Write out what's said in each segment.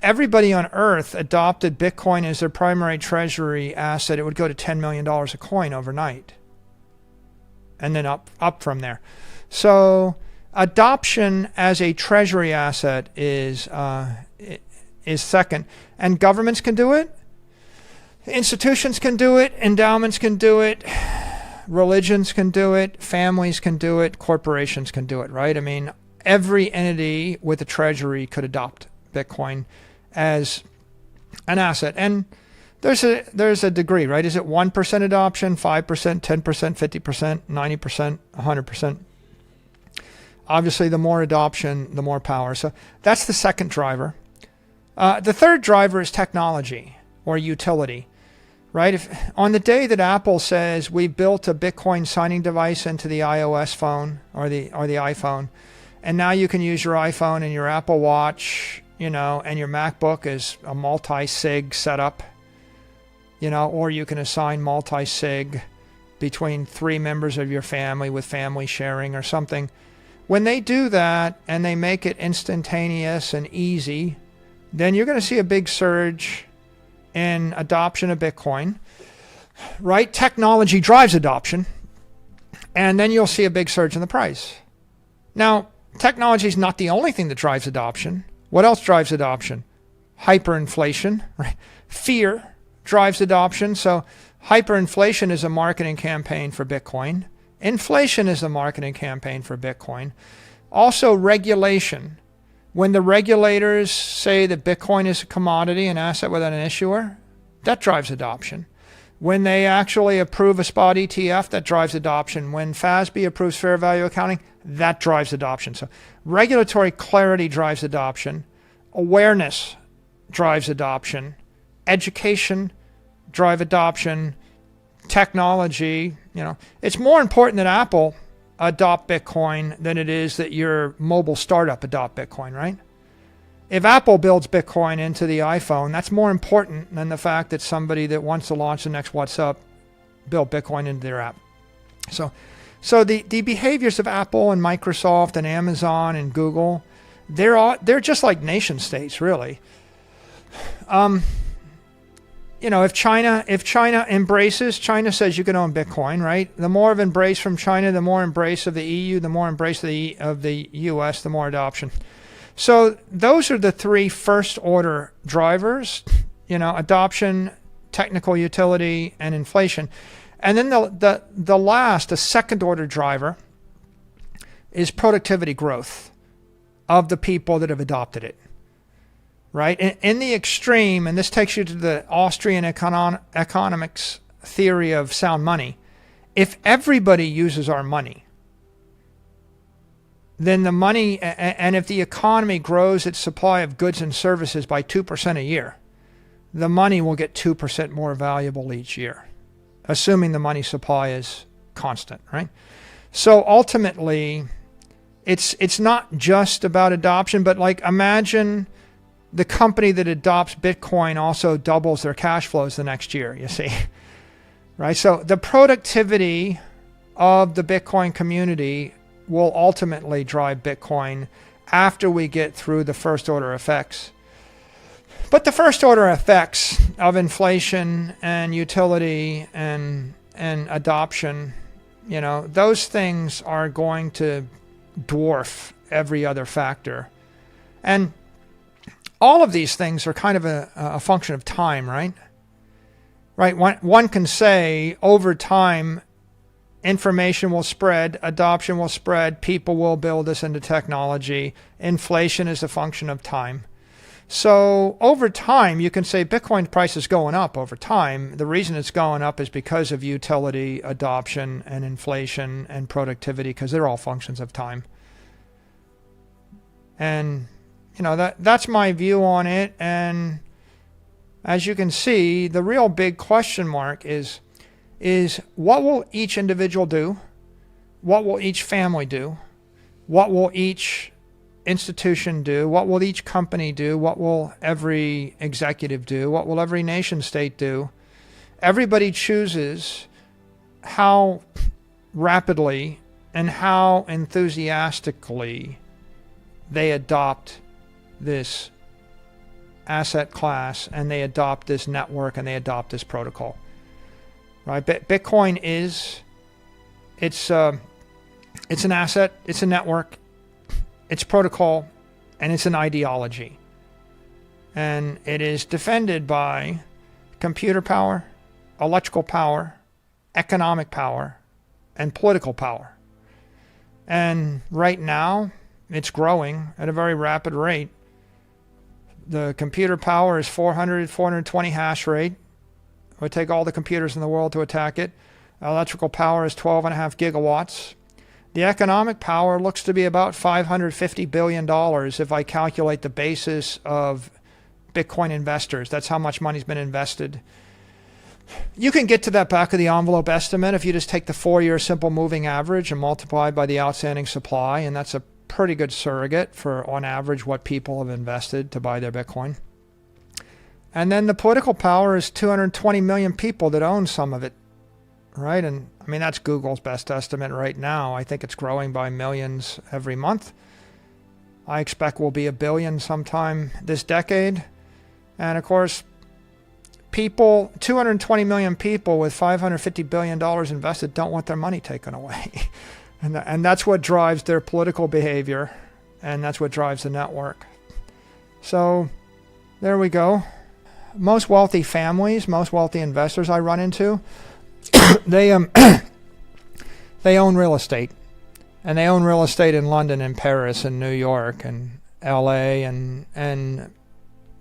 everybody on Earth adopted Bitcoin as their primary treasury asset, it would go to $10 million a coin overnight. And then up from there. So adoption as a treasury asset is second. And governments can do it. Institutions can do it. Endowments can do it. Religions can do it. Families can do it. Corporations can do it, right? I mean, every entity with a treasury could adopt Bitcoin as an asset. And there's a degree, right? Is it 1% adoption, 5%, 10%, 50%, 90%, 100%? Obviously, the more adoption, the more power. So that's the second driver. The third driver is technology or utility, right? If on the day that Apple says we built a Bitcoin signing device into the iOS phone or the iPhone, and now you can use your iPhone and your Apple Watch, and your MacBook is a multi-sig setup, or you can assign multi-sig between 3 members of your family with family sharing or something. When they do that and they make it instantaneous and easy, then you're going to see a big surge in adoption of Bitcoin, right? Technology drives adoption, and then you'll see a big surge in the price. Now, technology is not the only thing that drives adoption. What else drives adoption? Hyperinflation, right? Fear drives adoption. So hyperinflation is a marketing campaign for Bitcoin. Inflation is a marketing campaign for Bitcoin. Also regulation. When the regulators say that Bitcoin is a commodity, an asset without an issuer, that drives adoption. When they actually approve a spot ETF, that drives adoption. When FASB approves fair value accounting, that drives adoption. So regulatory clarity drives adoption. Awareness drives adoption. Education drive adoption. Technology, it's more important that Apple adopt Bitcoin than it is that your mobile startup adopt Bitcoin, right? If Apple builds Bitcoin into the iPhone, that's more important than the fact that somebody that wants to launch the next WhatsApp built Bitcoin into their app. So the behaviors of Apple and Microsoft and Amazon and Google, they're just like nation states, really. If China embraces, China says you can own Bitcoin, right? The more of embrace from China, the more embrace of the EU, the more embrace of the US, the more adoption. So those are the 3 first order drivers, adoption, technical utility, and inflation. And then the second order driver is productivity growth of the people that have adopted it. Right? In the extreme, and this takes you to the Austrian economics theory of sound money, if everybody uses our money, then the money, and if the economy grows its supply of goods and services by 2% a year, the money will get 2% more valuable each year, assuming the money supply is constant, right? So ultimately, it's not just about adoption, but like imagine the company that adopts Bitcoin also doubles their cash flows the next year, you see, right? So the productivity of the Bitcoin community will ultimately drive Bitcoin after we get through the first order effects. But the first order effects of inflation and utility and adoption, those things are going to dwarf every other factor. And all of these things are kind of a function of time, right? Right. One can say over time, information will spread, adoption will spread, people will build this into technology. Inflation is a function of time. So over time, you can say Bitcoin price is going up over time. The reason it's going up is because of utility, adoption, and inflation and productivity, because they're all functions of time. And that's my view on it. And as you can see, the real big question mark is what will each individual do? What will each family do? What will each institution do? What will each company do? What will every executive do? What will every nation state do? Everybody chooses how rapidly and how enthusiastically they adopt this asset class, and they adopt this network and they adopt this protocol. Right? Bitcoin it's an asset, it's a network, it's protocol, and it's an ideology. And it is defended by computer power, electrical power, economic power, and political power. And right now, it's growing at a very rapid rate. The computer power is 420 hash rate. It would take all the computers in the world to attack it. Electrical power is 12.5 gigawatts. The economic power looks to be about $550 billion if I calculate the basis of Bitcoin investors. That's how much money's been invested. You can get to that back of the envelope estimate if you just take the 4-year simple moving average and multiply by the outstanding supply, and that's a pretty good surrogate for, on average, what people have invested to buy their Bitcoin. And then the political power is 220 million people that own some of it, right? And I mean, that's Google's best estimate right now. I think it's growing by millions every month. I expect we'll be 1 billion sometime this decade. And of course, people, 220 million people with $550 billion invested don't want their money taken away. And that's what drives their political behavior. And that's what drives the network. So there we go. Most wealthy families, most wealthy investors I run into, they they own real estate. And they own real estate in London and Paris and New York and LA and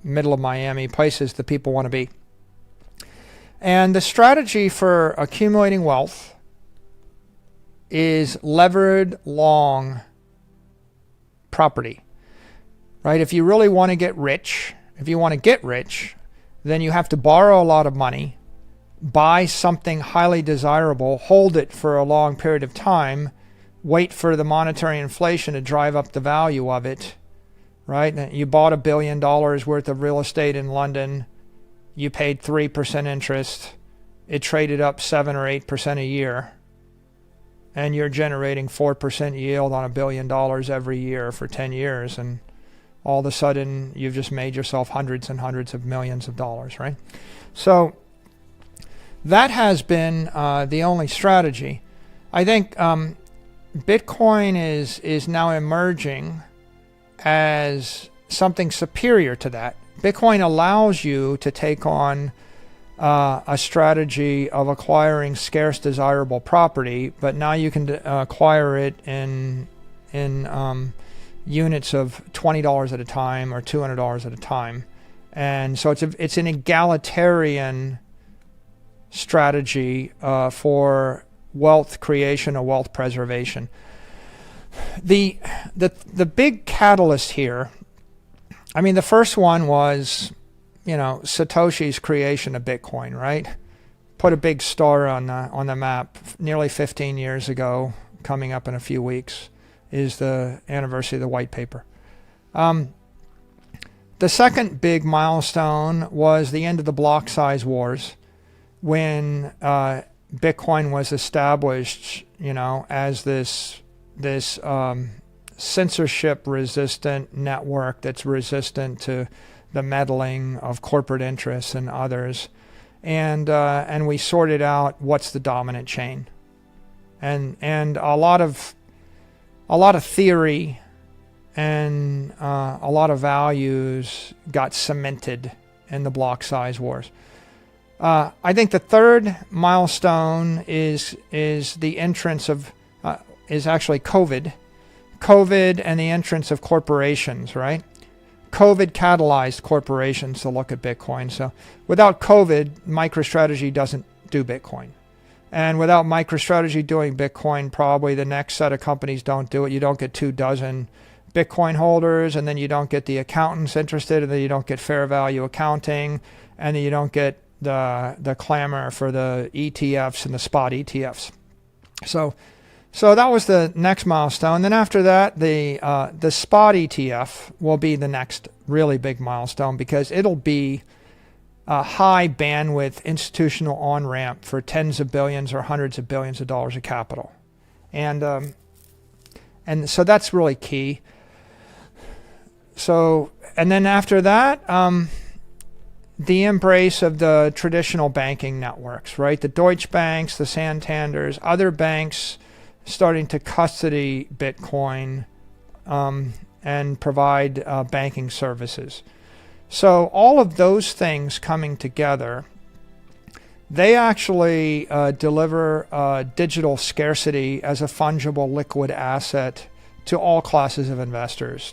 middle of Miami, places that people want to be. And the strategy for accumulating wealth is levered long property, right? If you really want to get rich, then you have to borrow a lot of money, buy something highly desirable, hold it for a long period of time, wait for the monetary inflation to drive up the value of it, right? You bought $1 billion worth of real estate in London. You paid 3% interest. It traded up 7 or 8% a year. And you're generating 4% yield on $1 billion every year for 10 years. And all of a sudden, you've just made yourself hundreds and hundreds of millions of dollars, right? So that has been the only strategy. I think Bitcoin is now emerging as something superior to that. Bitcoin allows you to take on a strategy of acquiring scarce, desirable property, but now you can acquire it in units of $20 at a time or $200 at a time, and so it's an egalitarian strategy for wealth creation or wealth preservation. The big catalyst here, I mean, the first one was, Satoshi's creation of Bitcoin, right? Put a big star on the map nearly 15 years ago. Coming up in a few weeks is the anniversary of the white paper. The second big milestone was the end of the block size wars, when Bitcoin was established, as this censorship-resistant network that's resistant to the meddling of corporate interests and others, and we sorted out what's the dominant chain, and a lot of theory and a lot of values got cemented in the block size wars. I think the third milestone is the entrance of is actually COVID and the entrance of corporations, right? COVID catalyzed corporations to look at Bitcoin. So without COVID, MicroStrategy doesn't do Bitcoin. And without MicroStrategy doing Bitcoin, probably the next set of companies don't do it. You don't get 24 Bitcoin holders, and then you don't get the accountants interested, and then you don't get fair value accounting, and then you don't get the clamor for the ETFs and the spot ETFs. So that was the next milestone. Then after that, the spot ETF will be the next really big milestone, because it'll be a high bandwidth institutional on-ramp for tens of billions or hundreds of billions of dollars of capital. And so that's really key. So, and then after that, the embrace of the traditional banking networks, right? The Deutsche Banks, the Santanders, other banks starting to custody Bitcoin and provide banking services. So all of those things coming together, they actually deliver digital scarcity as a fungible liquid asset to all classes of investors.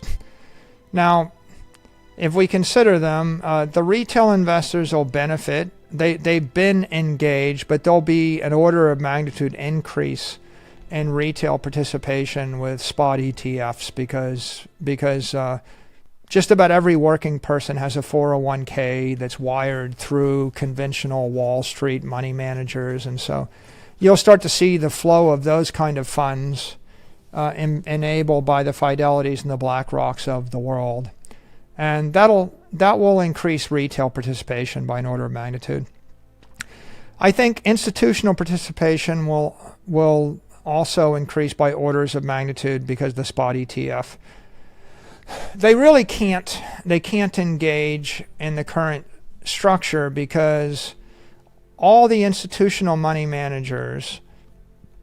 Now, if we consider them, the retail investors will benefit. They've been engaged, but there'll be an order of magnitude increase in retail participation with spot ETFs because just about every working person has a 401k that's wired through conventional Wall Street money managers. And so you'll start to see the flow of those kind of funds enabled by the Fidelities and the BlackRocks of the world. And that will increase retail participation by an order of magnitude. I think institutional participation will also increase by orders of magnitude because the spot ETF. They really can't engage in the current structure because all the institutional money managers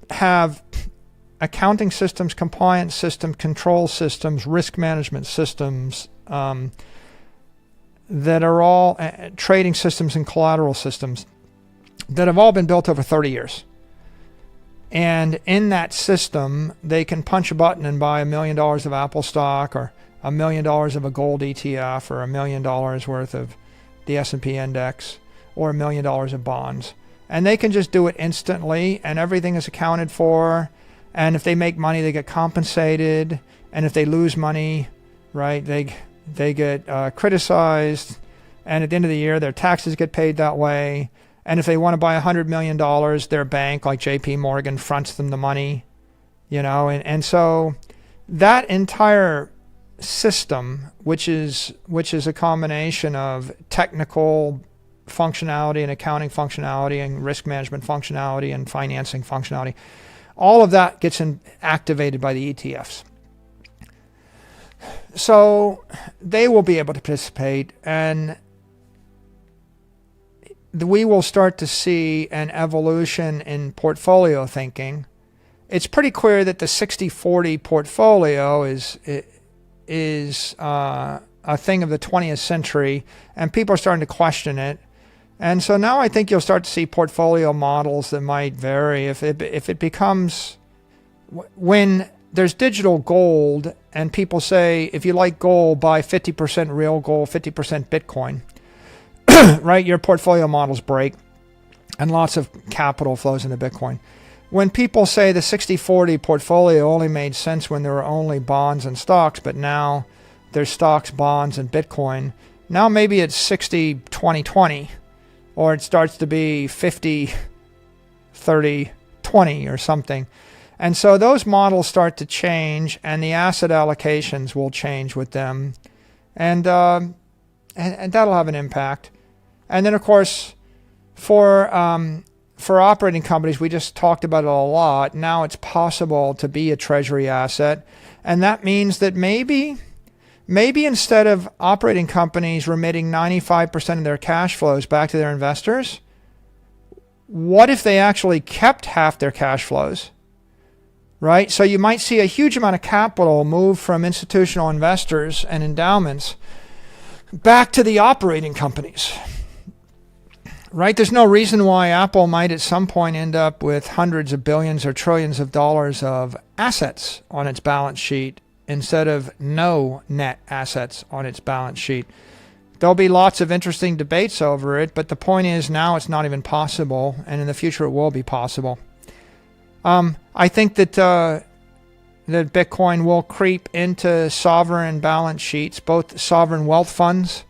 have accounting systems, compliance systems, control systems, risk management systems that are all trading systems and collateral systems that have all been built over 30 years. And in that system, they can punch a button and buy $1 million of Apple stock or $1 million of a gold ETF or $1 million worth of the S&P index or $1 million of bonds. And they can just do it instantly and everything is accounted for. And if they make money, they get compensated. And if they lose money, right, they get criticized. And at the end of the year, their taxes get paid that way. And if they want to buy $100 million, their bank, like JP Morgan, fronts them the money, and so that entire system, which is a combination of technical functionality and accounting functionality and risk management functionality and financing functionality, all of that gets activated by the ETFs. So they will be able to participate, and we will start to see an evolution in portfolio thinking. It's pretty clear that the 60-40 portfolio is a thing of the 20th century, and people are starting to question it. And so now I think you'll start to see portfolio models that might vary. If it becomes, when there's digital gold, and people say, if you like gold, buy 50% real gold, 50% Bitcoin. Right, your portfolio models break and lots of capital flows into Bitcoin. When people say the 60-40 portfolio only made sense when there were only bonds and stocks, but now there's stocks, bonds, and Bitcoin, now maybe it's 60-20-20, or it starts to be 50-30-20 or something. And so those models start to change, and the asset allocations will change with them, and that'll have an impact. And then, of course, for operating companies, we just talked about it a lot. Now it's possible to be a treasury asset. And that means that maybe instead of operating companies remitting 95% of their cash flows back to their investors, what if they actually kept half their cash flows? Right? So you might see a huge amount of capital move from institutional investors and endowments back to the operating companies. Right? There's no reason why Apple might at some point end up with hundreds of billions or trillions of dollars of assets on its balance sheet instead of no net assets on its balance sheet. There'll be lots of interesting debates over it, but the point is now it's not even possible, and in the future it will be possible. I think that Bitcoin will creep into sovereign balance sheets, both sovereign wealth funds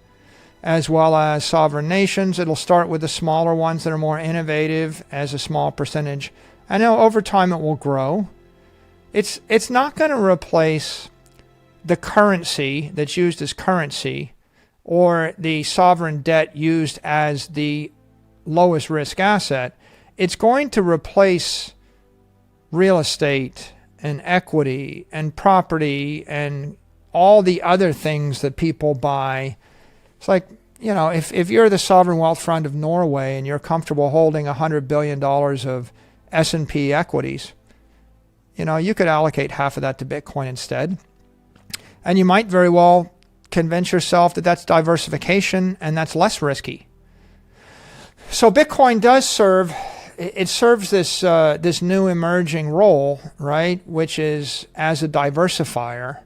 as well as sovereign nations. It'll start with the smaller ones that are more innovative as a small percentage. And now over time it will grow. It's not going to replace the currency that's used as currency or the sovereign debt used as the lowest risk asset. It's going to replace real estate and equity and property and all the other things that people buy. It's like, you know, if you're the sovereign wealth fund of Norway and you're comfortable holding $100 billion of S&P equities, you know, you could allocate half of that to Bitcoin instead. And you might very well convince yourself that that's diversification and that's less risky. So Bitcoin does serve, it serves this, this new emerging role, right, which is as a diversifier.